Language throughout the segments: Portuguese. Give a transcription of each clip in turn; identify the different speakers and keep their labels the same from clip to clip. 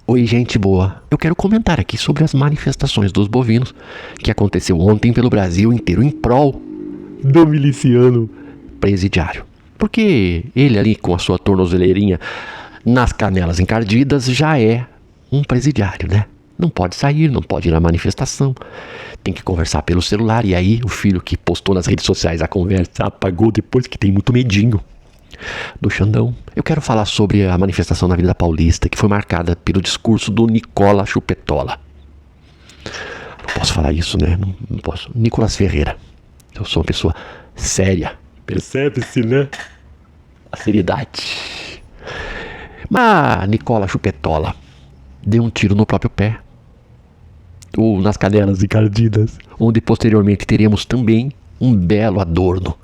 Speaker 1: Oi, gente boa. Eu quero comentar aqui sobre as manifestações dos bovinos que aconteceu ontem pelo Brasil inteiro em prol do miliciano presidiário. Porque ele ali com a sua tornozeleirinha nas canelas encardidas já é um presidiário, né? Não pode sair, não pode ir na manifestação, tem que conversar pelo celular. E aí o filho que postou nas redes sociais a conversa apagou depois que tem muito medinho do Xandão. Eu quero falar sobre a manifestação na Avenida Paulista, que foi marcada pelo discurso do Nicola Chupetola. Não posso falar isso, né? Não posso. Nicolas Ferreira. Eu sou uma pessoa séria. Percebe-se, né? A seriedade. Mas Nicola Chupetola deu um tiro no próprio pé, ou nas canelas encardidas, onde posteriormente teremos também um belo adorno.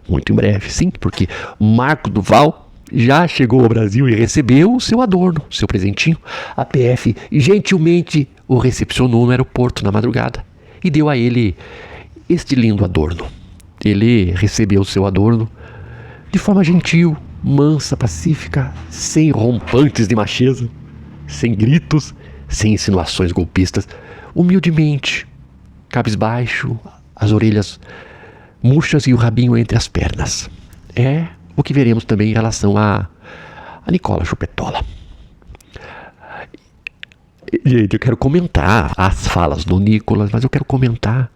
Speaker 1: Muito em breve, sim, porque Marco Duval já chegou ao Brasil e recebeu o seu adorno, o seu presentinho. A PF gentilmente o recepcionou no aeroporto na madrugada e deu a ele este lindo adorno. Ele recebeu o seu adorno de forma gentil, mansa, pacífica, sem rompantes de macheza, sem gritos, sem insinuações golpistas, humildemente, cabisbaixo, as orelhas murchas e o rabinho entre as pernas. É o que veremos também em relação a Nicola Chupetola. Gente, eu quero comentar as falas do Nicolas, mas eu quero comentar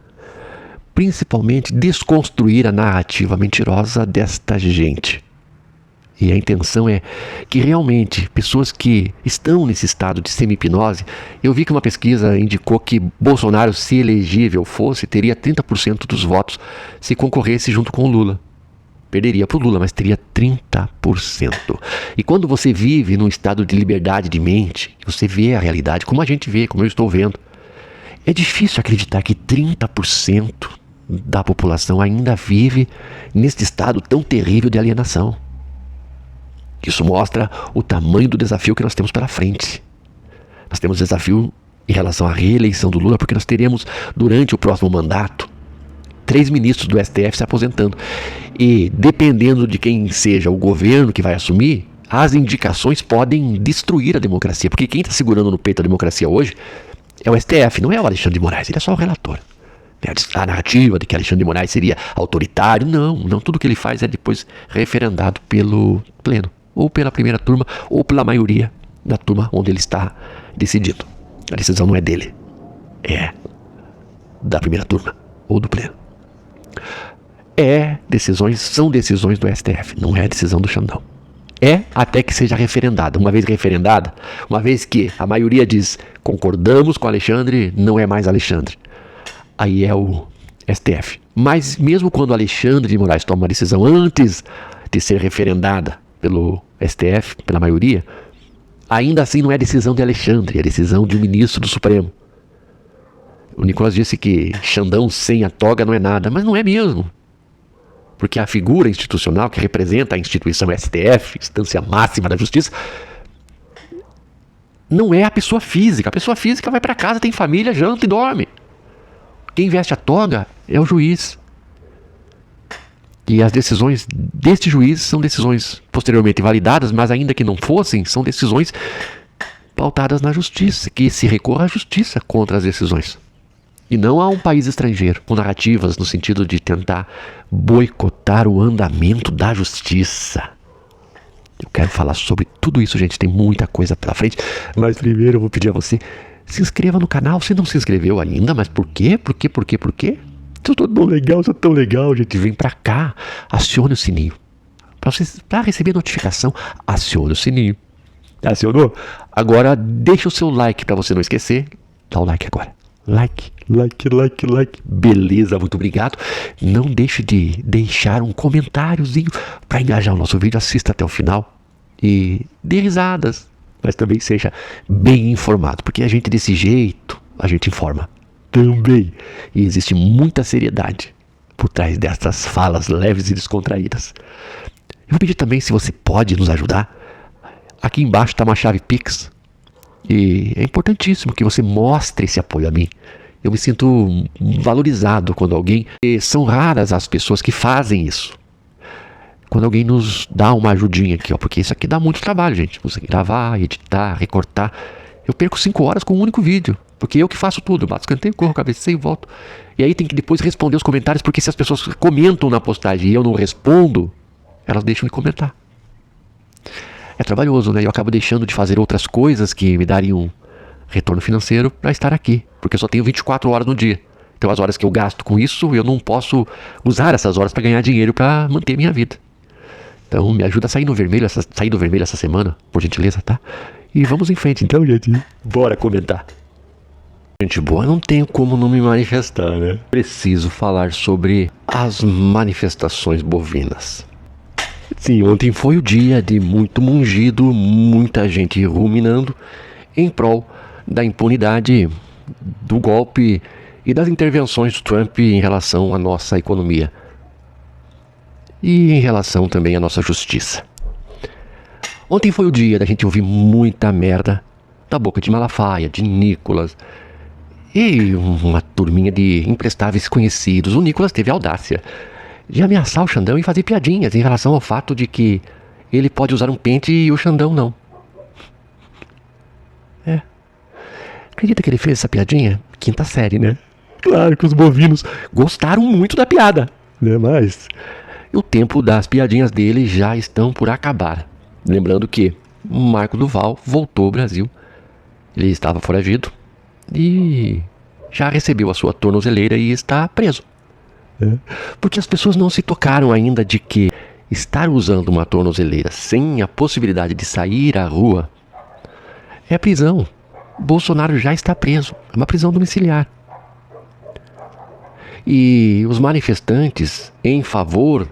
Speaker 1: principalmente desconstruir a narrativa mentirosa desta gente. E a intenção é que realmente pessoas que estão nesse estado de semi-hipnose, eu vi que uma pesquisa indicou que Bolsonaro, se elegível fosse, teria 30% dos votos se concorresse junto com o Lula. Perderia para o Lula, mas teria 30%. E quando você vive num estado de liberdade de mente, você vê a realidade como a gente vê, como eu estou vendo, é difícil acreditar que 30% da população ainda vive neste estado tão terrível de alienação. Isso mostra o tamanho do desafio que nós temos pela frente. Nós temos desafio em relação à reeleição do Lula, porque nós teremos, durante o próximo mandato, 3 ministros do STF se aposentando. E, dependendo de quem seja o governo que vai assumir, as indicações podem destruir a democracia. Porque quem está segurando no peito a democracia hoje é o STF, não é o Alexandre de Moraes, ele é só o relator. A narrativa de que Alexandre de Moraes seria autoritário, não. Tudo que ele faz é depois referendado pelo pleno, ou pela primeira turma, ou pela maioria da turma onde ele está decidindo. A decisão não é dele, é da primeira turma, ou do pleno. São decisões do STF, não é decisão do Xandão. É até que seja referendada. Uma vez referendada, uma vez que a maioria diz concordamos com Alexandre, não é mais Alexandre. Aí é o STF. Mas mesmo quando Alexandre de Moraes toma uma decisão antes de ser referendada pelo STF, pela maioria, ainda assim não é decisão de Alexandre, é decisão de um ministro do Supremo. O Nicolas disse que Xandão sem a toga não é nada, mas não é mesmo. Porque a figura institucional que representa a instituição STF, instância máxima da justiça, não é a pessoa física. A pessoa física vai para casa, tem família, janta e dorme. Quem veste a toga é o juiz. E as decisões deste juiz são decisões posteriormente validadas, mas ainda que não fossem, são decisões pautadas na justiça, que se recorra à justiça contra as decisões. E não a um país estrangeiro, com narrativas no sentido de tentar boicotar o andamento da justiça. Eu quero falar sobre tudo isso, gente, tem muita coisa pela frente, mas primeiro eu vou pedir a você, se inscreva no canal, se não se inscreveu ainda, mas por quê? Por quê? Eu tô tão legal, gente, vem pra cá, acione o sininho. Pra receber notificação, acione o sininho. Acionou? Agora deixa o seu like pra você não esquecer. Dá o like agora. Like. Beleza, muito obrigado. Não deixe de deixar um comentáriozinho pra engajar o nosso vídeo. Assista até o final e dê risadas, mas também seja bem informado, porque a gente desse jeito, a gente informa também. E existe muita seriedade por trás dessas falas leves e descontraídas. Eu vou pedir também, se você pode nos ajudar, aqui embaixo está uma chave Pix. E é importantíssimo que você mostre esse apoio a mim. Eu me sinto valorizado quando alguém... E são raras as pessoas que fazem isso. Quando alguém nos dá uma ajudinha aqui, ó, porque isso aqui dá muito trabalho, gente. Você gravar, editar, recortar. Eu perco 5 horas com um único vídeo. Porque eu que faço tudo. Eu bato escanteio, corro, cabeceio e volto. E aí tem que depois responder os comentários, porque se as pessoas comentam na postagem e eu não respondo, elas deixam de comentar. É trabalhoso, né? Eu acabo deixando de fazer outras coisas que me dariam retorno financeiro para estar aqui. Porque eu só tenho 24 horas no dia. Então as horas que eu gasto com isso, eu não posso usar essas horas para ganhar dinheiro para manter minha vida. Então me ajuda a sair do vermelho essa semana, por gentileza, tá? E vamos em frente então, gente. Bora comentar. Gente boa, não tenho como não me manifestar, né? Preciso falar sobre as manifestações bovinas. Sim, ontem foi o dia de muito mungido, muita gente ruminando em prol da impunidade, do golpe e das intervenções do Trump em relação à nossa economia. E em relação também à nossa justiça. Ontem foi o dia da gente ouvir muita merda da boca de Malafaia, de Nicolas e uma turminha de imprestáveis conhecidos. O Nicolas teve a audácia de ameaçar o Xandão e fazer piadinhas em relação ao fato de que ele pode usar um pente e o Xandão não. Acredita que ele fez essa piadinha? Quinta série, né? Claro que os bovinos gostaram muito da piada, né? Mas o tempo das piadinhas dele já estão por acabar. Lembrando que Marco Duval voltou ao Brasil. Ele estava foragido e já recebeu a sua tornozeleira e está preso. Porque as pessoas não se tocaram ainda de que estar usando uma tornozeleira sem a possibilidade de sair à rua é prisão. Bolsonaro já está preso. É uma prisão domiciliar. E os manifestantes em favor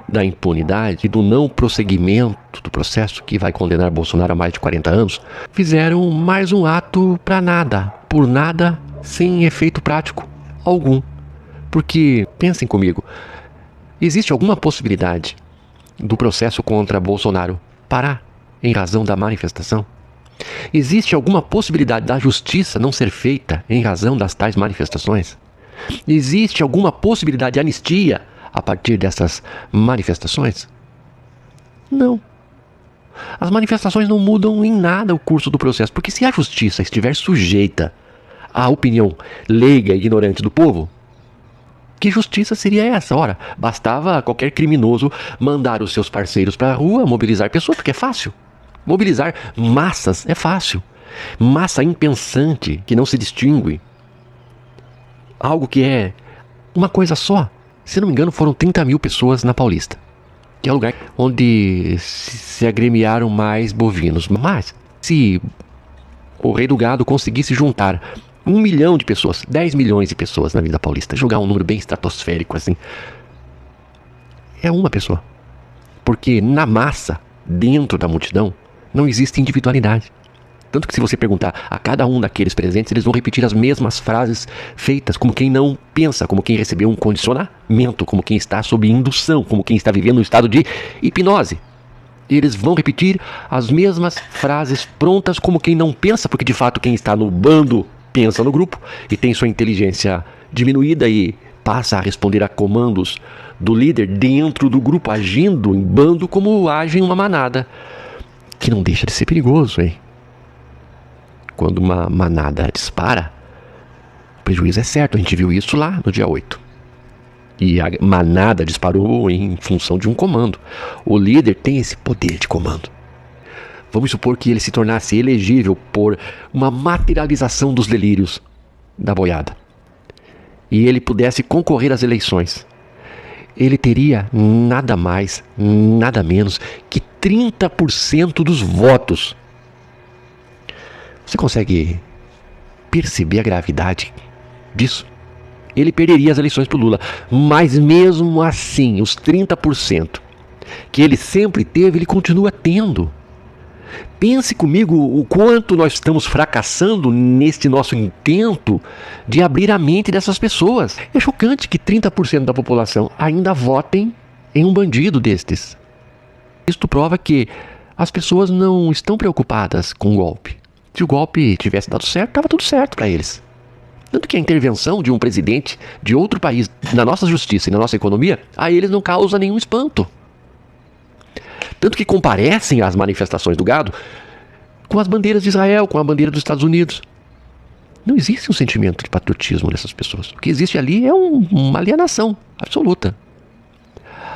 Speaker 1: da impunidade e do não prosseguimento do processo que vai condenar Bolsonaro a mais de 40 anos, fizeram mais um ato para nada, por nada, sem efeito prático algum. Porque, pensem comigo, existe alguma possibilidade do processo contra Bolsonaro parar em razão da manifestação? Existe alguma possibilidade da justiça não ser feita em razão das tais manifestações? Existe alguma possibilidade de anistia a partir dessas manifestações? Não. As manifestações não mudam em nada o curso do processo, porque se a justiça estiver sujeita à opinião leiga e ignorante do povo, que justiça seria essa? Ora, bastava qualquer criminoso mandar os seus parceiros para a rua, mobilizar pessoas, porque é fácil. Mobilizar massas é fácil. Massa impensante, que não se distingue. Algo que é uma coisa só. Se não me engano, foram 30 mil pessoas na Paulista, que é o lugar onde se agremiaram mais bovinos. Mas, se o Rei do Gado conseguisse juntar 1 milhão de pessoas, 10 milhões de pessoas na Avenida Paulista, jogar um número bem estratosférico assim, é uma pessoa. Porque na massa, dentro da multidão, não existe individualidade. Tanto que se você perguntar a cada um daqueles presentes, eles vão repetir as mesmas frases feitas como quem não pensa, como quem recebeu um condicionamento, como quem está sob indução, como quem está vivendo um estado de hipnose. E eles vão repetir as mesmas frases prontas como quem não pensa, porque de fato quem está no bando pensa no grupo e tem sua inteligência diminuída e passa a responder a comandos do líder dentro do grupo, agindo em bando como age em uma manada. Que não deixa de ser perigoso, hein? Quando uma manada dispara, o prejuízo é certo. A gente viu isso lá no dia 8. E a manada disparou em função de um comando. O líder tem esse poder de comando. Vamos supor que ele se tornasse elegível por uma materialização dos delírios da boiada. E ele pudesse concorrer às eleições. Ele teria nada mais, nada menos que 30% dos votos. Você consegue perceber a gravidade disso? Ele perderia as eleições para o Lula. Mas mesmo assim, os 30% que ele sempre teve, ele continua tendo. Pense comigo o quanto nós estamos fracassando neste nosso intento de abrir a mente dessas pessoas. É chocante que 30% da população ainda votem em um bandido destes. Isto prova que as pessoas não estão preocupadas com o golpe. Se o golpe tivesse dado certo, estava tudo certo para eles. Tanto que a intervenção de um presidente de outro país na nossa justiça e na nossa economia, a eles não causa nenhum espanto. Tanto que comparecem às manifestações do gado com as bandeiras de Israel, com a bandeira dos Estados Unidos. Não existe um sentimento de patriotismo nessas pessoas. O que existe ali é uma alienação absoluta.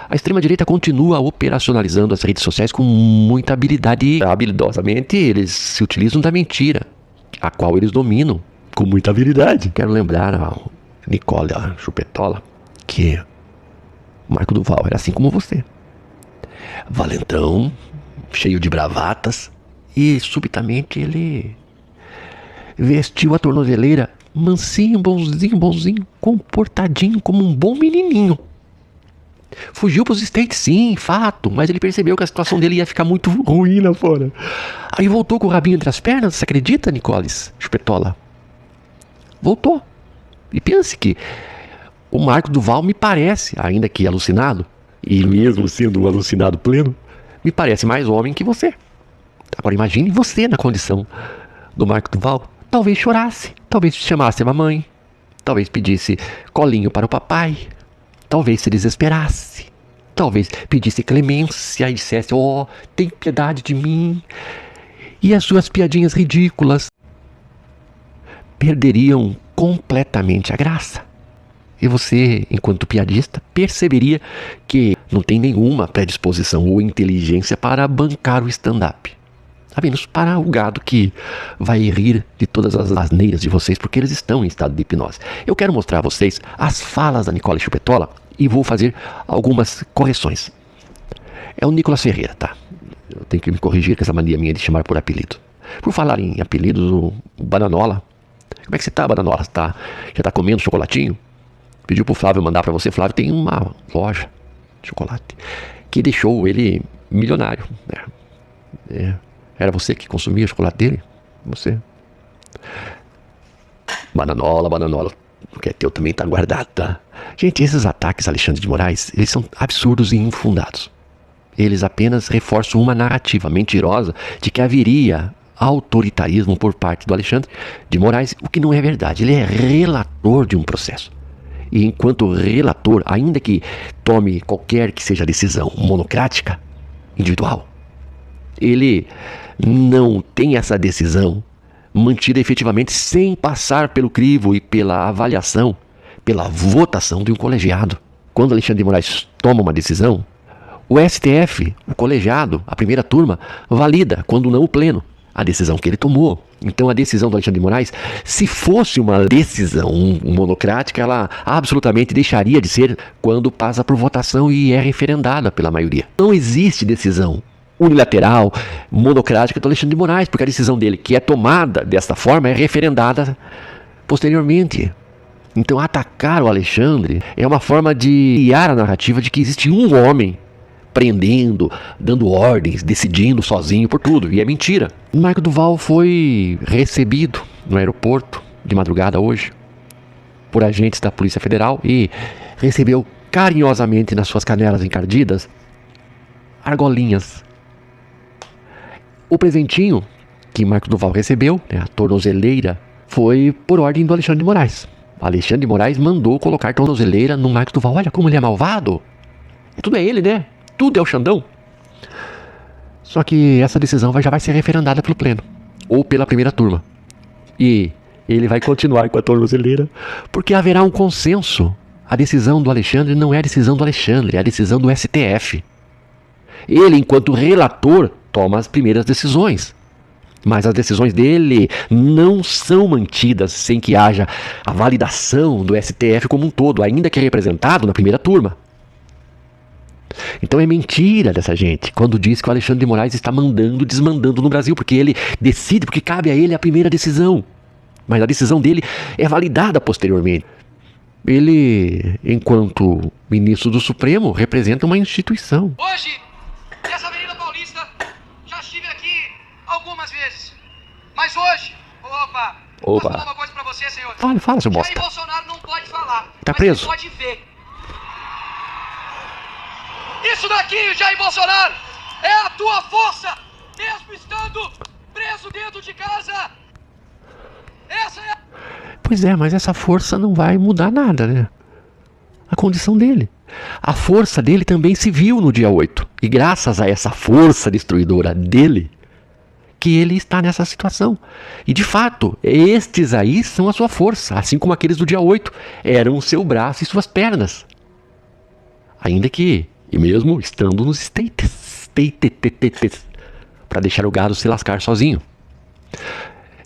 Speaker 1: A extrema-direita continua operacionalizando as redes sociais com muita habilidade e habilidosamente eles se utilizam da mentira, a qual eles dominam com muita habilidade. Quero lembrar ao Nicole Chupetola que o Marco Duval era assim como você. Valentão, cheio de bravatas, e subitamente ele vestiu a tornozeleira mansinho, bonzinho, comportadinho, como um bom menininho. Fugiu pros States, sim, fato, mas ele percebeu que a situação dele ia ficar muito ruim lá fora. Aí voltou com o rabinho entre as pernas, você acredita, Nicoles Chupetola? Voltou. E pense que o Marco Duval me parece, ainda que alucinado, e mesmo sendo um alucinado pleno, me parece mais homem que você. Agora imagine você na condição do Marco Duval. Talvez chorasse, talvez chamasse a mamãe, talvez pedisse colinho para o papai, talvez se desesperasse, talvez pedisse clemência e dissesse, oh, tem piedade de mim. E as suas piadinhas ridículas perderiam completamente a graça. E você, enquanto piadista, perceberia que não tem nenhuma predisposição ou inteligência para bancar o stand-up. A menos para o gado que vai rir de todas as asneiras de vocês, porque eles estão em estado de hipnose. Eu quero mostrar a vocês as falas da Nicole Chupetola e vou fazer algumas correções. É o Nicolas Ferreira, tá? Eu tenho que me corrigir com essa mania minha de chamar por apelido. Por falar em apelidos, o Bananola. Como é que você tá, Bananola? Já tá comendo chocolatinho? Pediu pro Flávio mandar pra você. Flávio tem uma loja de chocolate que deixou ele milionário, né? Era você que consumia o chocolate dele? Você. Bananola. O que é teu também tá guardado, tá? Gente, esses ataques a Alexandre de Moraes, eles são absurdos e infundados. Eles apenas reforçam uma narrativa mentirosa de que haveria autoritarismo por parte do Alexandre de Moraes, o que não é verdade. Ele é relator de um processo. E enquanto relator, ainda que tome qualquer que seja a decisão monocrática, individual, ele não tem essa decisão mantida efetivamente sem passar pelo crivo e pela avaliação, pela votação de um colegiado. Quando Alexandre de Moraes toma uma decisão, o STF, o colegiado, a primeira turma, valida, quando não o pleno, a decisão que ele tomou. Então a decisão do Alexandre de Moraes, se fosse uma decisão monocrática, ela absolutamente deixaria de ser quando passa por votação e é referendada pela maioria. Não existe decisão unilateral, monocrática do Alexandre de Moraes, porque a decisão dele, que é tomada desta forma, é referendada posteriormente. Então atacar o Alexandre é uma forma de criar a narrativa de que existe um homem prendendo, dando ordens, decidindo sozinho por tudo, e é mentira. O Marco Duval foi recebido no aeroporto de madrugada hoje por agentes da Polícia Federal e recebeu carinhosamente nas suas canelas encardidas argolinhas. O presentinho que Marco Duval recebeu, a tornozeleira, foi por ordem do Alexandre de Moraes. Alexandre de Moraes mandou colocar tornozeleira no Marco Duval. Olha como ele é malvado. Tudo é ele, né? Tudo é o Xandão. Só que essa decisão já vai ser referendada pelo pleno, ou pela primeira turma. E ele vai continuar com a tornozeleira, porque haverá um consenso. A decisão do Alexandre não é a decisão do Alexandre, é a decisão do STF. Ele, enquanto relator, toma as primeiras decisões. Mas as decisões dele não são mantidas sem que haja a validação do STF como um todo, ainda que representado na primeira turma. Então é mentira dessa gente quando diz que o Alexandre de Moraes está mandando, desmandando no Brasil, porque ele decide, porque cabe a ele a primeira decisão. Mas a decisão dele é validada posteriormente. Ele, enquanto ministro do Supremo, representa uma instituição.
Speaker 2: Hoje, nessa Avenida Paulista, já estive aqui algumas vezes. Mas hoje, posso falar uma coisa pra você, senhor?
Speaker 1: Fala, seu bosta.
Speaker 2: Jair Bolsonaro não pode falar,
Speaker 1: tá
Speaker 2: mas
Speaker 1: preso.
Speaker 2: ele pode ver. Isso daqui, Jair Bolsonaro, é a tua força, mesmo estando preso dentro de casa. Essa é a...
Speaker 1: Pois é, mas essa força não vai mudar nada, né? A condição dele. A força dele também se viu no dia 8. E graças a essa força destruidora dele, que ele está nessa situação. E de fato, estes aí são a sua força, assim como aqueles do dia 8 eram o seu braço e suas pernas. Ainda que, e mesmo estando nos States, para deixar o gado se lascar sozinho.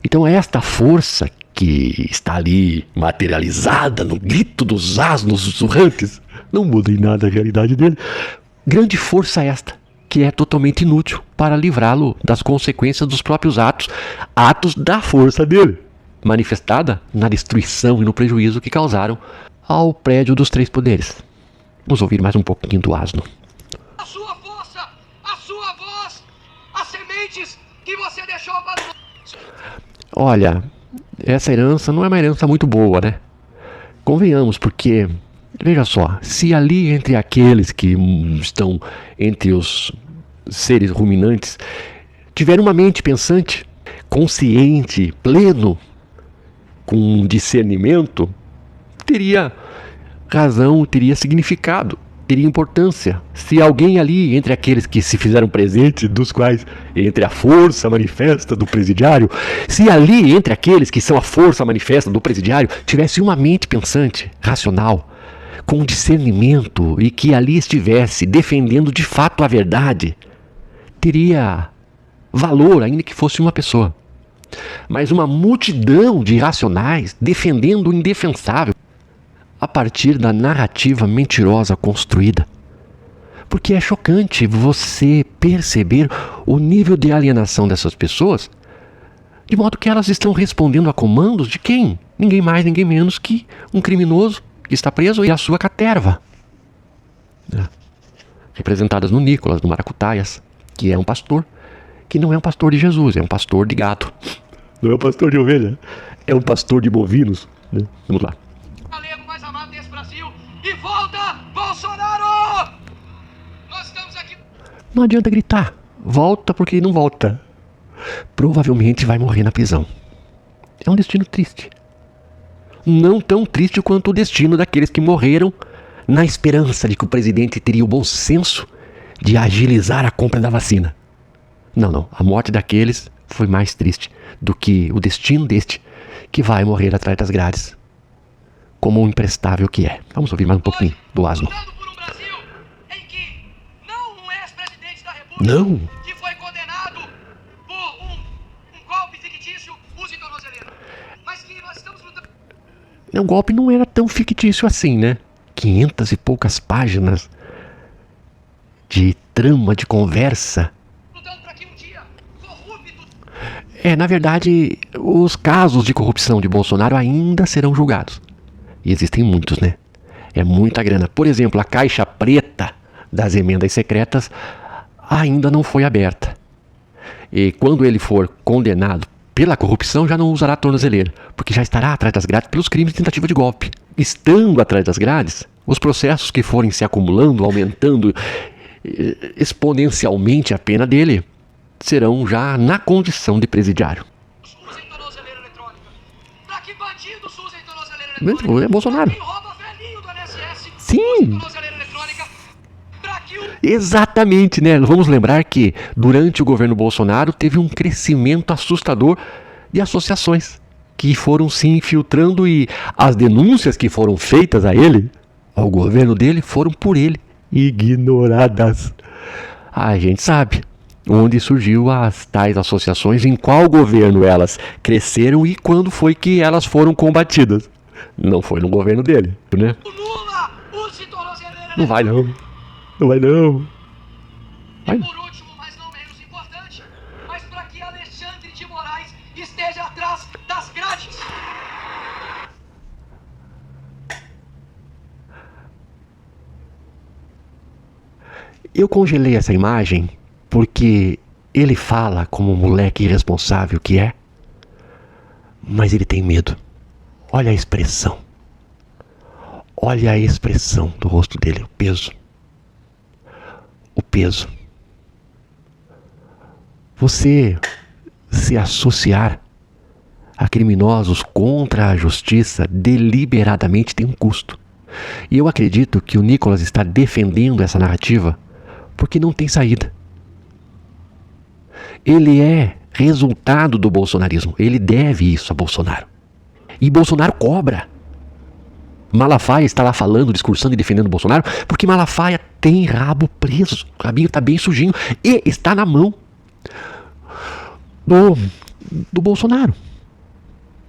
Speaker 1: Então esta força que está ali materializada no grito dos asnos sussurrantes, não muda em nada a realidade dele. Grande força esta, que é totalmente inútil para livrá-lo das consequências dos próprios atos da força dele, manifestada na destruição e no prejuízo que causaram ao prédio dos 3 poderes. Vamos ouvir mais um pouquinho do asno.
Speaker 2: A sua força, a sua voz, as sementes que você deixou para...
Speaker 1: Olha, essa herança não é uma herança muito boa, né? Convenhamos, porque, veja só, se ali entre aqueles que estão entre os seres ruminantes tiver uma mente pensante, consciente, pleno, com discernimento, teria razão, teria significado, teria importância. Se alguém ali, entre aqueles que se fizeram presente, dos quais, entre a força manifesta do presidiário, se ali, entre aqueles que são a força manifesta do presidiário, tivesse uma mente pensante, racional, com discernimento e que ali estivesse defendendo de fato a verdade, teria valor, ainda que fosse uma pessoa. Mas uma multidão de irracionais defendendo o indefensável a partir da narrativa mentirosa construída. Porque é chocante você perceber o nível de alienação dessas pessoas, de modo que elas estão respondendo a comandos de quem? Ninguém mais, ninguém menos que um criminoso que está preso e a sua caterva. Representadas no Nicolas, no Maracutaias, que é um pastor, que não é um pastor de Jesus, é um pastor de gado. Não é um pastor de ovelha, é um pastor de bovinos. Vamos lá.
Speaker 2: mais amado desse Brasil. E volta, Bolsonaro! Nós estamos aqui...
Speaker 1: Não adianta gritar. Volta porque ele não volta. Provavelmente vai morrer na prisão. É um destino triste. Não tão triste quanto o destino daqueles que morreram na esperança de que o presidente teria o bom senso de agilizar a compra da vacina. Não. A morte daqueles foi mais triste do que o destino deste que vai morrer atrás das grades, como um imprestável que é. Vamos ouvir mais um pouquinho do asno.
Speaker 2: Por um Brasil em que não um ex-presidente da República que foi condenado por um golpe fictício use tornozeleira. Mas que nós estamos lutando...
Speaker 1: O golpe não era tão fictício assim, né? 500 e poucas páginas de trama, de conversa. Na verdade, os casos de corrupção de Bolsonaro ainda serão julgados. E existem muitos, né? É muita grana. Por exemplo, a caixa preta das emendas secretas ainda não foi aberta. E quando ele for condenado pela corrupção, já não usará tornozeleira, porque já estará atrás das grades pelos crimes de tentativa de golpe. Estando atrás das grades, os processos que forem se acumulando, aumentando exponencialmente a pena dele, serão já na condição de presidiário.
Speaker 2: Usem tornozeleira eletrônica. Pra que bandidos usem tornozeleira eletrônica?
Speaker 1: É Bolsonaro.
Speaker 2: Quem rouba velhinho do INSS
Speaker 1: Sim.
Speaker 2: usa tornozeleira eletrônica. Pra que
Speaker 1: Exatamente, né? Vamos lembrar que durante o governo Bolsonaro teve um crescimento assustador de associações que foram se infiltrando e as denúncias que foram feitas a ele, ao governo dele, foram por ele ignoradas. A gente sabe onde surgiu as tais associações, em qual governo elas cresceram e quando foi que elas foram combatidas. Não foi no governo dele, né?
Speaker 2: o Lula use tornozeleira
Speaker 1: Não vai não. Não vai não.
Speaker 2: E por último, mas não menos importante, mas para que Alexandre de Moraes esteja atrás das grades.
Speaker 1: Eu congelei essa imagem porque ele fala como um moleque irresponsável que é, mas ele tem medo. Olha a expressão. Olha a expressão do rosto dele, o peso. O peso. Você se associar a criminosos contra a justiça deliberadamente tem um custo. E eu acredito que o Nicolas está defendendo essa narrativa porque não tem saída. Ele é resultado do bolsonarismo. Ele deve isso a Bolsonaro. E Bolsonaro cobra. Malafaia está lá falando, discursando e defendendo Bolsonaro, porque Malafaia tem rabo preso. O rabinho está bem sujinho e está na mão do Bolsonaro.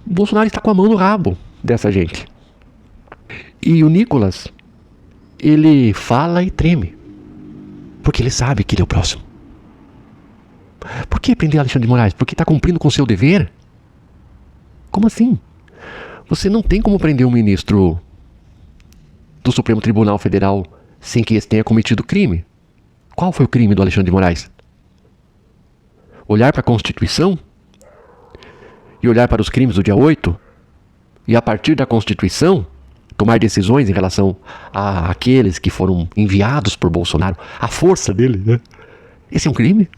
Speaker 1: O Bolsonaro está com a mão no rabo dessa gente. E o Nicolas, ele fala e treme, porque ele sabe que ele é o próximo. Por que prender Alexandre de Moraes? Porque está cumprindo com o seu dever? Como assim? Você não tem como prender um ministro do Supremo Tribunal Federal sem que esse tenha cometido crime. Qual foi o crime do Alexandre de Moraes? Olhar para a Constituição e olhar para os crimes do dia 8 e, a partir da Constituição, tomar decisões em relação àqueles que foram enviados por Bolsonaro, a força dele, né? Esse é um crime?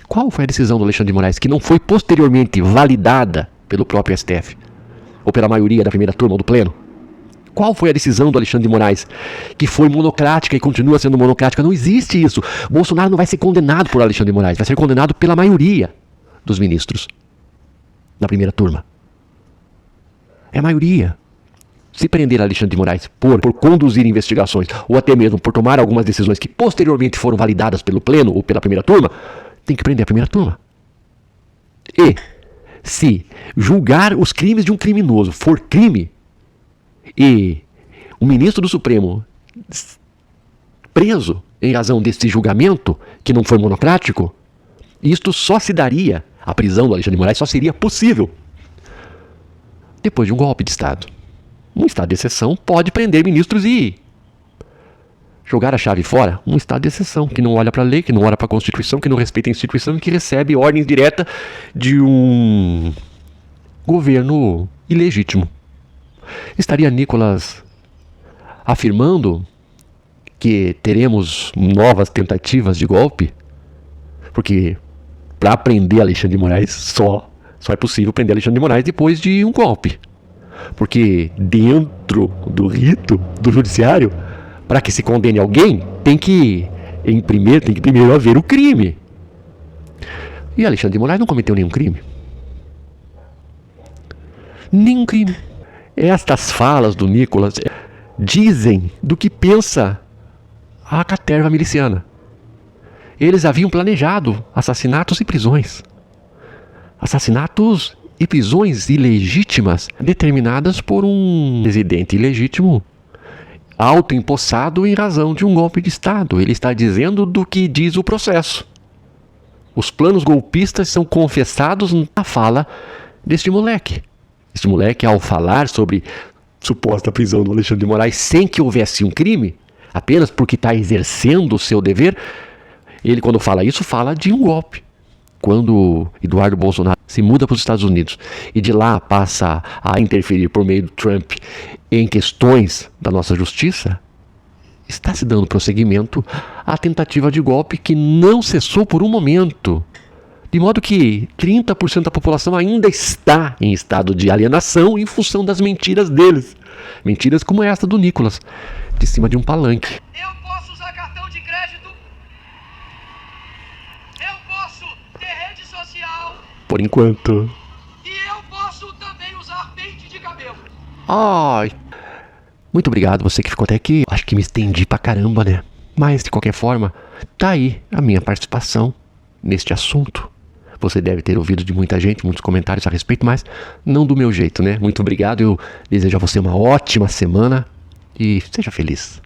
Speaker 1: Qual foi a decisão do Alexandre de Moraes que não foi posteriormente validada pelo próprio STF? Ou pela maioria da primeira turma ou do pleno? Qual foi a decisão do Alexandre de Moraes que foi monocrática e continua sendo monocrática? Não existe isso. Bolsonaro não vai ser condenado por Alexandre de Moraes, vai ser condenado pela maioria dos ministros da primeira turma. É a maioria. Se prender Alexandre de Moraes por conduzir investigações ou até mesmo por tomar algumas decisões que posteriormente foram validadas pelo pleno ou pela primeira turma, tem que prender a primeira turma. E se julgar os crimes de um criminoso for crime e o ministro do Supremo preso em razão desse julgamento, que não foi monocrático, isto só se daria, a prisão do Alexandre de Moraes só seria possível depois de um golpe de Estado. Um estado de exceção pode prender ministros e jogar a chave fora. Um estado de exceção que não olha para a lei, que não olha para a Constituição, que não respeita a instituição e que recebe ordens diretas de um governo ilegítimo. Estaria Nicolas afirmando que teremos novas tentativas de golpe? Porque para prender Alexandre de Moraes só é possível prender Alexandre de Moraes depois de um golpe. Porque dentro do rito do judiciário, para que se condene alguém, tem que primeiro haver o crime. E Alexandre de Moraes não cometeu nenhum crime. Nenhum crime. Estas falas do Nicolas dizem do que pensa a caterva miliciana. Eles haviam planejado assassinatos e prisões. Assassinatos e prisões ilegítimas determinadas por um presidente ilegítimo autoempossado em razão de um golpe de Estado. Ele está dizendo do que diz o processo. Os planos golpistas são confessados na fala deste moleque. Este moleque, ao falar sobre suposta prisão do Alexandre de Moraes sem que houvesse um crime, apenas porque está exercendo o seu dever, ele, quando fala isso, fala de um golpe. Quando Eduardo Bolsonaro se muda para os Estados Unidos e de lá passa a interferir por meio do Trump em questões da nossa justiça, está se dando prosseguimento à tentativa de golpe que não cessou por um momento. De modo que 30% da população ainda está em estado de alienação em função das mentiras deles. Mentiras como esta do Nicolas, de cima de um palanque.
Speaker 2: Eu posso usar cartão de crédito. Eu posso ter rede social.
Speaker 1: Por enquanto.
Speaker 2: E eu posso também usar pente de cabelo.
Speaker 1: Ai. Muito obrigado, você que ficou até aqui. Acho que me estendi pra caramba, né? Mas, de qualquer forma, tá aí a minha participação neste assunto. Você deve ter ouvido de muita gente, muitos comentários a respeito, mas não do meu jeito, né? Muito obrigado, eu desejo a você uma ótima semana e seja feliz.